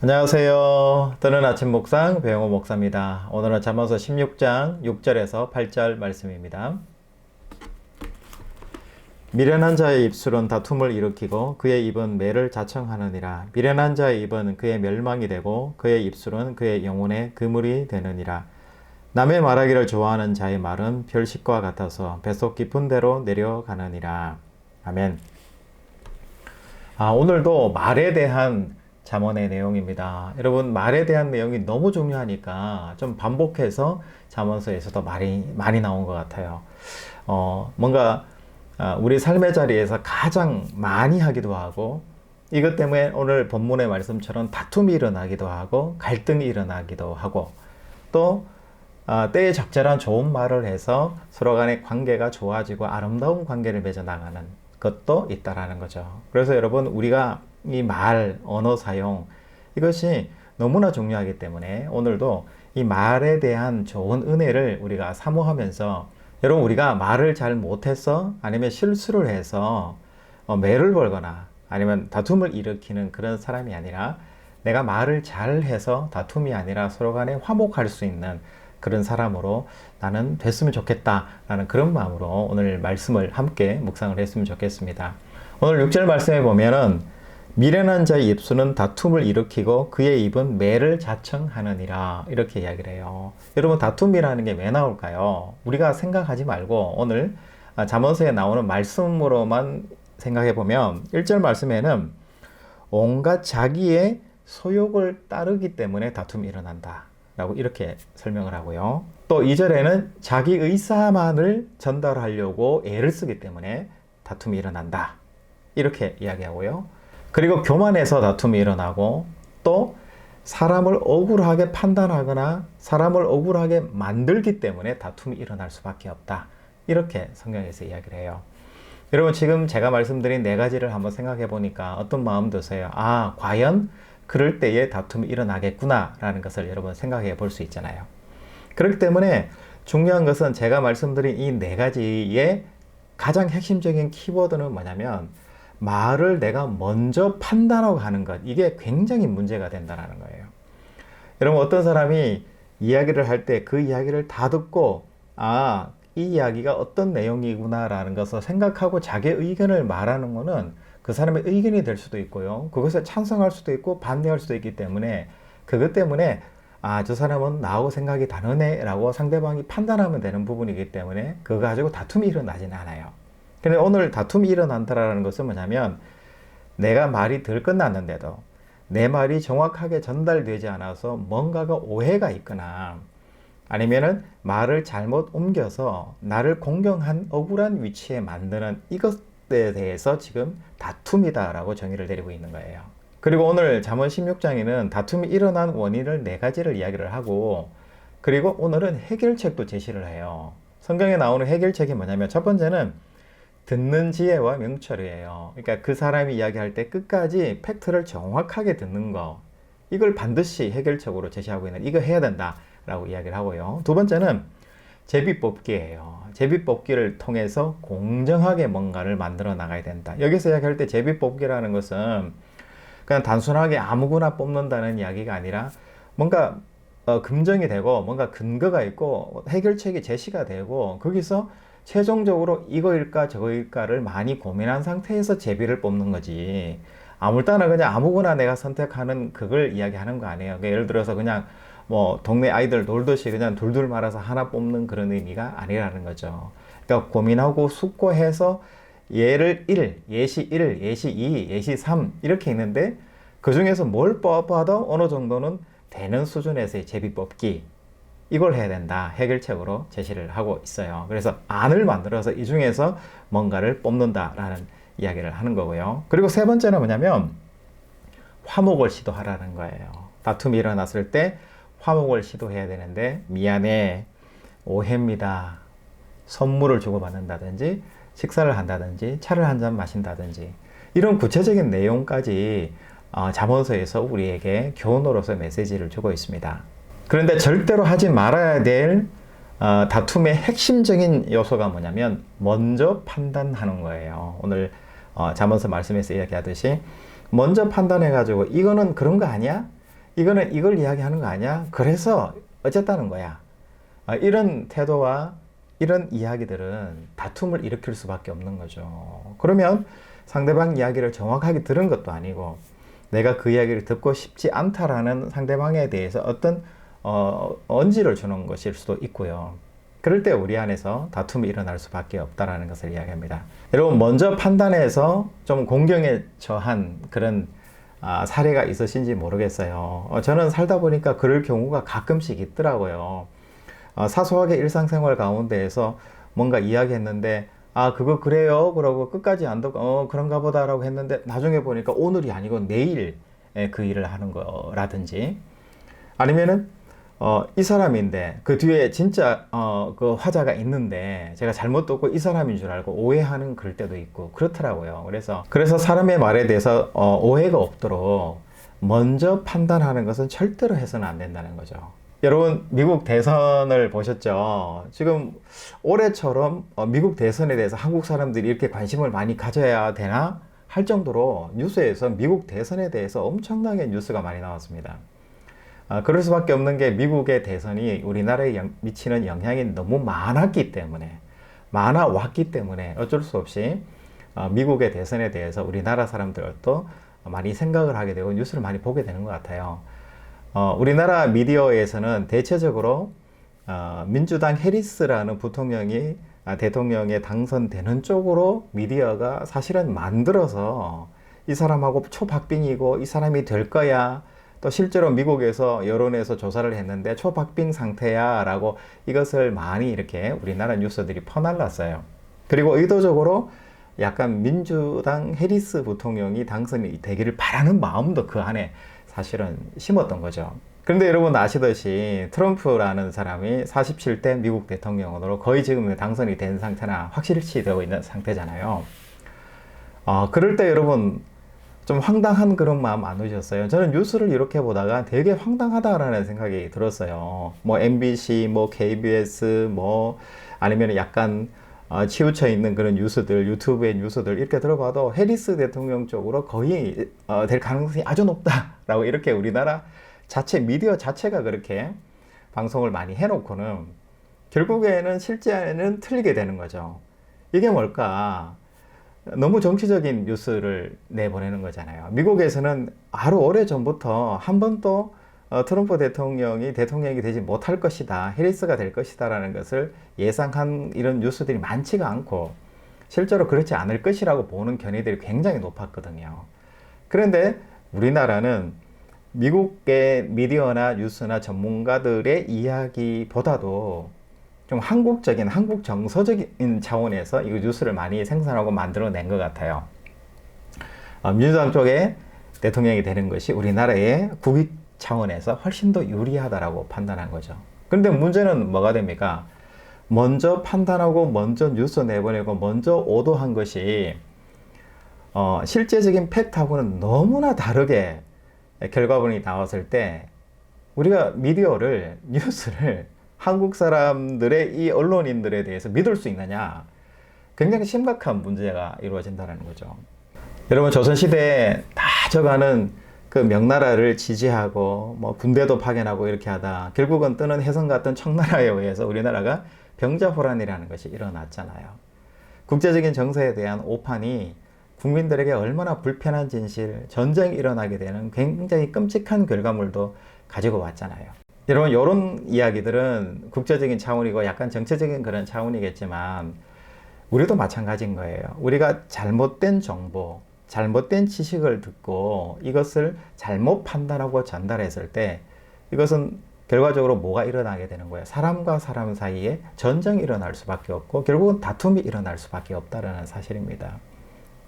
안녕하세요. 뜨는 아침 묵상 배영호 목사입니다. 오늘은 잠언서 16장 6절에서 8절 말씀입니다. 미련한 자의 입술은 다툼을 일으키고 그의 입은 매를 자청하느니라. 미련한 자의 입은 그의 멸망이 되고 그의 입술은 그의 영혼의 그물이 되느니라. 남의 말하기를 좋아하는 자의 말은 별식과 같아서 뱃속 깊은 데로 내려가느니라. 아멘. 오늘도 말에 대한 잠언의 내용입니다. 여러분, 말에 대한 내용이 너무 중요하니까 좀 반복해서 잠언서에서도 말이 많이 나온 것 같아요. 뭔가 우리 삶의 자리에서 가장 많이 하기도 하고, 이것 때문에 오늘 본문의 말씀처럼 다툼이 일어나기도 하고 갈등이 일어나기도 하고, 또 때에 적절한 좋은 말을 해서 서로 간의 관계가 좋아지고 아름다운 관계를 맺어 나가는 것도 있다라는 거죠. 그래서 여러분, 우리가 이 말, 언어 사용, 이것이 너무나 중요하기 때문에 오늘도 이 말에 대한 좋은 은혜를 우리가 사모하면서, 여러분, 우리가 말을 잘 못해서 아니면 실수를 해서 매를 벌거나 아니면 다툼을 일으키는 그런 사람이 아니라, 내가 말을 잘 해서 다툼이 아니라 서로 간에 화목할 수 있는 그런 사람으로 나는 됐으면 좋겠다라는 그런 마음으로 오늘 말씀을 함께 묵상을 했으면 좋겠습니다. 오늘 6절 말씀에 보면은 미련한 자의 입술은 다툼을 일으키고 그의 입은 매를 자청하느니라, 이렇게 이야기를 해요. 여러분, 다툼이라는 게 왜 나올까요? 우리가 생각하지 말고 오늘 잠언서에 나오는 말씀으로만 생각해 보면 1절 말씀에는 온갖 자기의 소욕을 따르기 때문에 다툼이 일어난다 라고 이렇게 설명을 하고요. 또 2절에는 자기 의사만을 전달하려고 애를 쓰기 때문에 다툼이 일어난다, 이렇게 이야기하고요. 그리고 교만해서 다툼이 일어나고, 또 사람을 억울하게 판단하거나 사람을 억울하게 만들기 때문에 다툼이 일어날 수밖에 없다, 이렇게 성경에서 이야기를 해요. 여러분, 지금 제가 말씀드린 네 가지를 한번 생각해 보니까 어떤 마음 드세요? 과연 그럴 때에 다툼이 일어나겠구나 라는 것을 여러분 생각해 볼 수 있잖아요. 그렇기 때문에 중요한 것은 제가 말씀드린 이 네 가지의 가장 핵심적인 키워드는 뭐냐면, 말을 내가 먼저 판단하고 하는 것, 이게 굉장히 문제가 된다는 거예요. 여러분, 어떤 사람이 이야기를 할 때 그 이야기를 다 듣고 이 이야기가 어떤 내용이구나 라는 것을 생각하고 자기 의견을 말하는 것은 그 사람의 의견이 될 수도 있고요, 그것에 찬성할 수도 있고 반대할 수도 있기 때문에, 그것 때문에 저 사람은 나하고 생각이 다르네 라고 상대방이 판단하면 되는 부분이기 때문에 그거 가지고 다툼이 일어나지는 않아요. 근데 오늘 다툼이 일어난다라는 것은 뭐냐면, 내가 말이 덜 끝났는데도 내 말이 정확하게 전달되지 않아서 뭔가가 오해가 있거나, 아니면은 말을 잘못 옮겨서 나를 공경한 억울한 위치에 만드는 이것에 대해서 지금 다툼이다라고 정의를 내리고 있는 거예요. 그리고 오늘 잠언 16장에는 다툼이 일어난 원인을 네 가지를 이야기를 하고, 그리고 오늘은 해결책도 제시를 해요. 성경에 나오는 해결책이 뭐냐면, 첫 번째는 듣는 지혜와 명철이에요. 그러니까 그 사람이 이야기할 때 끝까지 팩트를 정확하게 듣는 거, 이걸 반드시 해결책으로 제시하고 있는, 이거 해야 된다라고 이야기를 하고요. 두 번째는 제비뽑기예요. 제비뽑기를 통해서 공정하게 뭔가를 만들어 나가야 된다. 여기서 이야기할 때 제비뽑기라는 것은 그냥 단순하게 아무거나 뽑는다는 이야기가 아니라, 뭔가 금정이 되고 뭔가 근거가 있고 해결책이 제시가 되고, 거기서 최종적으로 이거일까 저거일까를 많이 고민한 상태에서 제비를 뽑는 거지, 아무렇다나 그냥 아무거나 내가 선택하는 그걸 이야기하는 거 아니에요. 그러니까 예를 들어서 그냥 동네 아이들 놀듯이 그냥 둘둘 말아서 하나 뽑는 그런 의미가 아니라는 거죠. 그러니까 고민하고 숙고해서 예를 1, 예시 1, 예시 2, 예시 3 이렇게 있는데, 그 중에서 뭘 뽑아도 어느 정도는 되는 수준에서의 제비 뽑기, 이걸 해야 된다, 해결책으로 제시를 하고 있어요. 그래서 안을 만들어서 이 중에서 뭔가를 뽑는다라는 이야기를 하는 거고요. 그리고 세 번째는 뭐냐면, 화목을 시도하라는 거예요. 다툼이 일어났을 때 화목을 시도해야 되는데, 미안해, 오해입니다, 선물을 주고받는다든지 식사를 한다든지 차를 한 잔 마신다든지, 이런 구체적인 내용까지 잠언서에서 우리에게 교훈으로서 메시지를 주고 있습니다. 그런데 절대로 하지 말아야 될 다툼의 핵심적인 요소가 뭐냐면 먼저 판단하는 거예요. 오늘 잠언서 말씀에서 이야기하듯이 먼저 판단해가지고 이거는 그런 거 아니야? 이거는 이걸 이야기하는 거 아니야? 그래서 어쨌다는 거야. 이런 태도와 이런 이야기들은 다툼을 일으킬 수밖에 없는 거죠. 그러면 상대방 이야기를 정확하게 들은 것도 아니고 내가 그 이야기를 듣고 싶지 않다라는 상대방에 대해서 어떤 언지를 주는 것일 수도 있고요. 그럴 때 우리 안에서 다툼이 일어날 수밖에 없다라는 것을 이야기합니다. 여러분 먼저 판단해서 좀 공경에 처한 그런 사례가 있으신지 모르겠어요. 저는 살다 보니까 그럴 경우가 가끔씩 있더라고요. 사소하게 일상생활 가운데에서 뭔가 이야기했는데 그거 그래요? 그러고 끝까지 안 듣고 그런가 보다라고 했는데 나중에 보니까 오늘이 아니고 내일 그 일을 하는 거라든지 아니면은 이 사람인데 그 뒤에 진짜 그 화자가 있는데 제가 잘못 듣고 이 사람인 줄 알고 오해하는 그럴 때도 있고 그렇더라고요. 그래서 사람의 말에 대해서 오해가 없도록 먼저 판단하는 것은 절대로 해서는 안 된다는 거죠. 여러분 미국 대선을 보셨죠? 지금 올해처럼 미국 대선에 대해서 한국 사람들이 이렇게 관심을 많이 가져야 되나 할 정도로 뉴스에서 미국 대선에 대해서 엄청나게 뉴스가 많이 나왔습니다. 그럴 수밖에 없는 게 미국의 대선이 우리나라에 미치는 영향이 너무 많았기 때문에 많아왔기 때문에 어쩔 수 없이 미국의 대선에 대해서 우리나라 사람들도 많이 생각을 하게 되고 뉴스를 많이 보게 되는 것 같아요. 우리나라 미디어에서는 대체적으로 민주당 해리스라는 부통령이 대통령에 당선되는 쪽으로 미디어가 사실은 만들어서 이 사람하고 초박빙이고 이 사람이 될 거야. 또 실제로 미국에서 여론에서 조사를 했는데 초박빙 상태야 라고 이것을 많이 이렇게 우리나라 뉴스들이 퍼날랐어요. 그리고 의도적으로 약간 민주당 해리스 부통령이 당선이 되기를 바라는 마음도 그 안에 사실은 심었던 거죠. 그런데 여러분 아시듯이 트럼프라는 사람이 47대 미국 대통령으로 거의 지금 당선이 된 상태나 확실시 되고 있는 상태잖아요. 그럴 때 여러분 좀 황당한 그런 마음 안 드셨어요? 저는 뉴스를 이렇게 보다가 되게 황당하다라는 생각이 들었어요. 뭐 MBC, 뭐 KBS, 뭐 아니면 약간 치우쳐 있는 그런 뉴스들, 유튜브의 뉴스들 이렇게 들어봐도 해리스 대통령 쪽으로 거의 될 가능성이 아주 높다라고 이렇게 우리나라 자체 미디어 자체가 그렇게 방송을 많이 해놓고는 결국에는 실제는 틀리게 되는 거죠. 이게 뭘까? 너무 정치적인 뉴스를 내보내는 거잖아요. 미국에서는 아주 오래전부터 한 번도 트럼프 대통령이 되지 못할 것이다, 해리스가 될 것이다 라는 것을 예상한 이런 뉴스들이 많지가 않고 실제로 그렇지 않을 것이라고 보는 견해들이 굉장히 높았거든요. 그런데 우리나라는 미국의 미디어나 뉴스나 전문가들의 이야기보다도 좀 한국적인, 한국 정서적인 차원에서 이 뉴스를 많이 생산하고 만들어낸 것 같아요. 민주당 쪽에 대통령이 되는 것이 우리나라의 국익 차원에서 훨씬 더 유리하다라고 판단한 거죠. 그런데 문제는 뭐가 됩니까? 먼저 판단하고 먼저 뉴스 내보내고 먼저 오도한 것이 실제적인 팩트하고는 너무나 다르게 결과물이 나왔을 때 우리가 미디어를, 뉴스를 한국 사람들의 이 언론인들에 대해서 믿을 수 있느냐, 굉장히 심각한 문제가 이루어진다는 거죠. 여러분 조선시대에 다 져가는 그 명나라를 지지하고 뭐 군대도 파견하고 이렇게 하다 결국은 뜨는 혜성 같은 청나라에 의해서 우리나라가 병자호란이라는 것이 일어났잖아요. 국제적인 정세에 대한 오판이 국민들에게 얼마나 불편한 진실, 전쟁이 일어나게 되는 굉장히 끔찍한 결과물도 가지고 왔잖아요. 여러분 이런 이야기들은 국제적인 차원이고 약간 정치적인 그런 차원이겠지만 우리도 마찬가지인 거예요. 우리가 잘못된 정보, 잘못된 지식을 듣고 이것을 잘못 판단하고 전달했을 때 이것은 결과적으로 뭐가 일어나게 되는 거예요? 사람과 사람 사이에 전쟁이 일어날 수밖에 없고 결국은 다툼이 일어날 수밖에 없다는 사실입니다.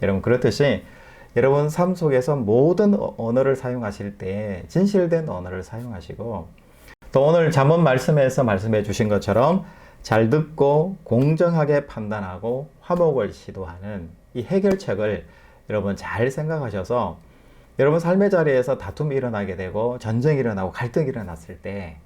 여러분 그렇듯이 여러분 삶 속에서 모든 언어를 사용하실 때 진실된 언어를 사용하시고 또 오늘 잠언 말씀에서 말씀해 주신 것처럼 잘 듣고 공정하게 판단하고 화목을 시도하는 이 해결책을 여러분 잘 생각하셔서 여러분 삶의 자리에서 다툼이 일어나게 되고 전쟁이 일어나고 갈등이 일어났을 때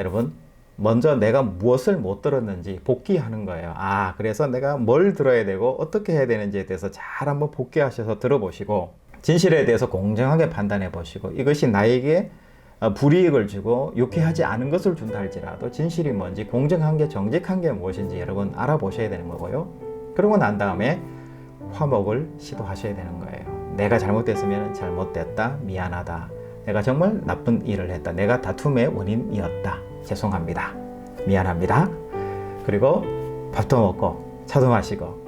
여러분, 먼저 내가 무엇을 못 들었는지 복기하는 거예요. 아, 그래서 내가 뭘 들어야 되고 어떻게 해야 되는지에 대해서 잘 한번 복기하셔서 들어보시고 진실에 대해서 공정하게 판단해 보시고 이것이 나에게 불이익을 주고 유쾌하지 않은 것을 준다 할지라도 진실이 뭔지 공정한 게 정직한 게 무엇인지 여러분 알아보셔야 되는 거고요. 그러고 난 다음에 화목을 시도하셔야 되는 거예요. 내가 잘못됐으면 잘못됐다, 미안하다, 내가 정말 나쁜 일을 했다, 내가 다툼의 원인이었다, 죄송합니다, 미안합니다. 그리고 밥도 먹고 차도 마시고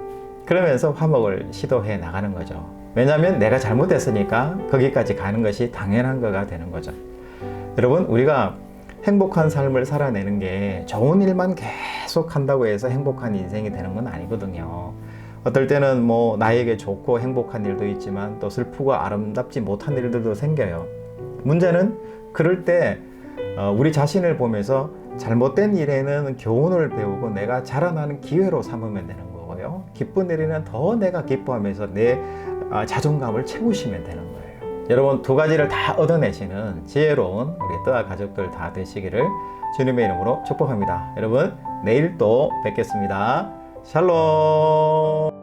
그러면서 화목을 시도해 나가는 거죠. 왜냐하면 내가 잘못했으니까 거기까지 가는 것이 당연한 거가 되는 거죠. 여러분, 우리가 행복한 삶을 살아내는 게 좋은 일만 계속 한다고 해서 행복한 인생이 되는 건 아니거든요. 어떨 때는 뭐 나에게 좋고 행복한 일도 있지만 또 슬프고 아름답지 못한 일들도 생겨요. 문제는 그럴 때 우리 자신을 보면서 잘못된 일에는 교훈을 배우고 내가 자라나는 기회로 삼으면 되는 거고요. 기쁜 일에는 더 내가 기뻐하면서 내 자존감을 채우시면 되는 거예요. 여러분, 두 가지를 다 얻어내시는 지혜로운 우리 뜨아 가족들 다 되시기를 주님의 이름으로 축복합니다. 여러분, 내일 또 뵙겠습니다. 샬롬.